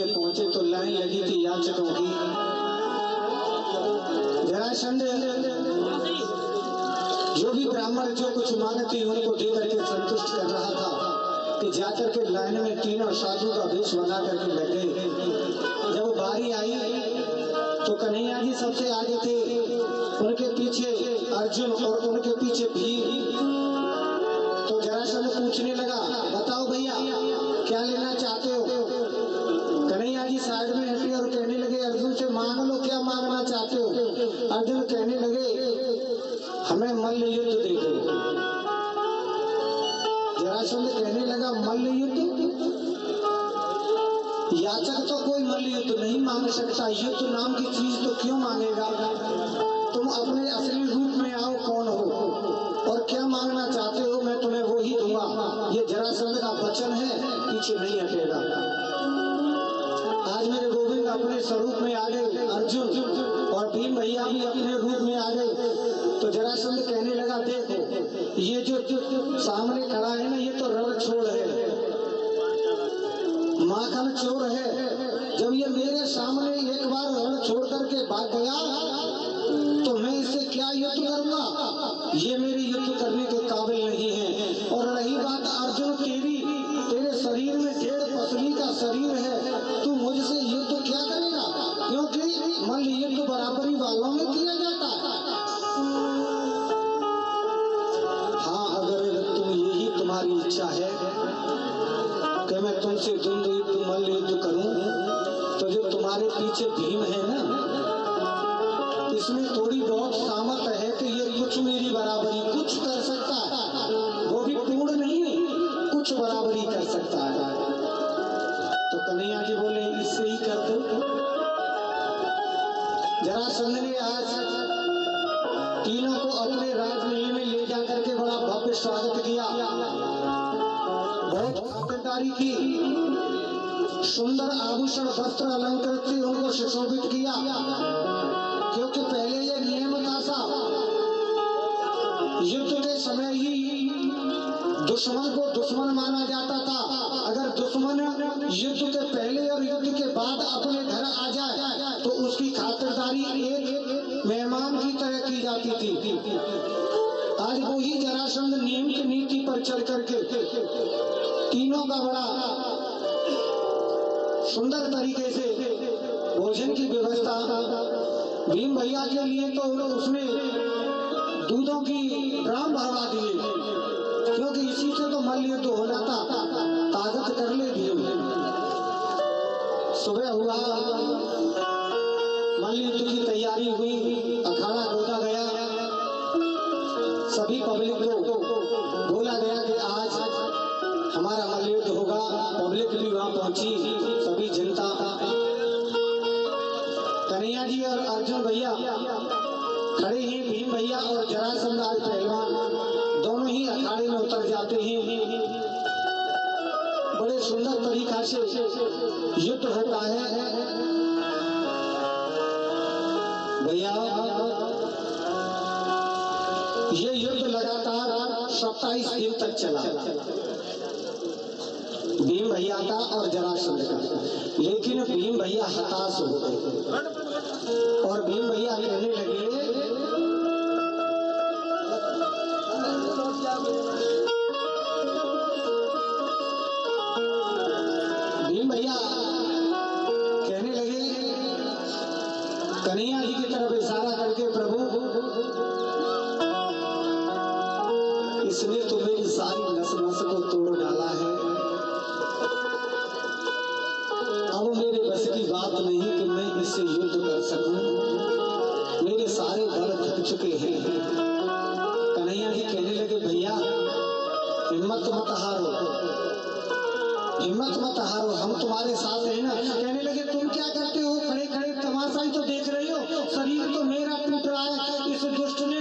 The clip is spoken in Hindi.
पे पहुंचे तो लाइन लगी थी याचकों की। जरासंध जो भी ब्राह्मण जो कुछ मांगते उनको दे करके संतुष्ट कर रहा था कि जाकर के लाइन में तीनों साधु का वेश बना करके बैठ गए। जब बारी आई तो कन्हैया जी सबसे आगे थे, उनके पीछे अर्जुन और उनके पीछे भीम। तो जरासंध पूछने लगा, बताओ भैया क्या लेना चाहते हो? कन्हैया जी साइड में हटे और कहने लगे, अर्जुन से मांग लो, क्या मांगना चाहते हो? अर्जुन कहने लगे, हमें मल्ल युद्ध दे दो। जरासंध कहने लगा, मल्ल युद्ध? याचक तो कोई मल्ल युद्ध नहीं मांग सकता, युद्ध नाम की चीज तो क्यों मांगेगा? तुम अपने असली रूप में आओ, कौन हो और क्या मांगना चाहते हो, मैं तुम्हें वो ही दूंगा। ये जरासंध का वचन है, पीछे नहीं हटेगा। आज मेरे गोविंद अपने स्वरूप में आ गए, अर्जुन और भीम भैया भी अपने रूप में आ गए। तो जरासंध कहने लगा, देखो ये जो सामने खड़ा है ना, ये तो रण छोड़ है, माखन चोर है। जब ये मेरे सामने एक बार रण छोड़ करके भाग गया तो मैं इससे क्या युद्ध करूंगा? ये मेरी युद्ध करने के काबिल नहीं है। और रही बात अर्जुन तेरे शरीर में 1.5 पसली का शरीर है, तू मुझसे युद्ध क्या करेगा? क्योंकि मल्ल युद्ध बराबरी वालों में किया जाता है। हाँ, अगर तुम यही तुम्हारी इच्छा है कि मैं तुमसे द्वंद्व युद्ध मल्ल युद्ध करूं, तो जो तुम्हारे पीछे भीम है ना, इसमें थोड़ी बहुत सामर्थ्य है कि ये कुछ मेरी बराबरी कुछ कर सकता है, वो भी पूर्ण नहीं, कुछ बराबरी कर सकता है। तो कन्हैया जी बोले, इससे ही कर दो। जरासंध ने आज तीनों को अपने राजमहल में ले जाकर के बड़ा भव्य स्वागत किया, बहुत खातिरदारी की, सुंदर आभूषण वस्त्र अलंकृत से उनको सुशोभित किया। क्योंकि पहले ये नियम था, युद्ध के समय ही दुश्मन को दुश्मन माना जाता था। अगर दुश्मन युद्ध के पहले और युद्ध के बाद अपने घर आ जाए तो उसकी खातिरदारी एक मेहमान की तरह की जाती थी। आज वही जरासंध नियम की नीति पर चल करके तीनों का बड़ा सुंदर तरीके से भोजन की व्यवस्था। भीम भैया के लिए तो उसने दूधों की ड्राम भरवा दिए, क्योंकि इसी से तो मल्ल युद्ध होना था, ताकत कर ले भीम। सुबह हुआ, मल्ल युद्ध की तैयारी हुई, अखाड़ा खोदा गया, सभी पब्लिक को बोला गया कि आज हमारा मल्ल युद्ध होगा। पब्लिक भी वहां पहुंची, सभी जनता। कन्हैया जी और अर्जुन भैया खड़े हैं, भीम भैया और जरासंध आज पहलवान दोनों ही अखाड़े में उतर जाते हैं। बड़े सुंदर तरीका से युद्ध होता है। भैया ये युद्ध लगातार 27 दिन तक चला, भीम भैया का और जरासंध का। लेकिन भीम भैया हताश हो गए और भीम भैया कहने लगे, भीम भैया कहने लगे कन्हैया जी की तरफ इशारा करके, प्रभु इसने तो मेरी सारी नस नस को तोड़ डाला है, अब मेरे बस की बात नहीं कि मैं इससे युद्ध कर सकूं, मेरे सारे बल थक चुके हैं। कन्हैया जी कहने लगे, भैया हिम्मत मत हारो, हिम्मत मत हारो, हम तुम्हारे साथ हैं ना। कहने लगे, तुम क्या करते हो? खड़े खड़े तमाशा ही तो देख रहे हो, शरीर तो मेरा टूट रहा है, इस दुष्ट ने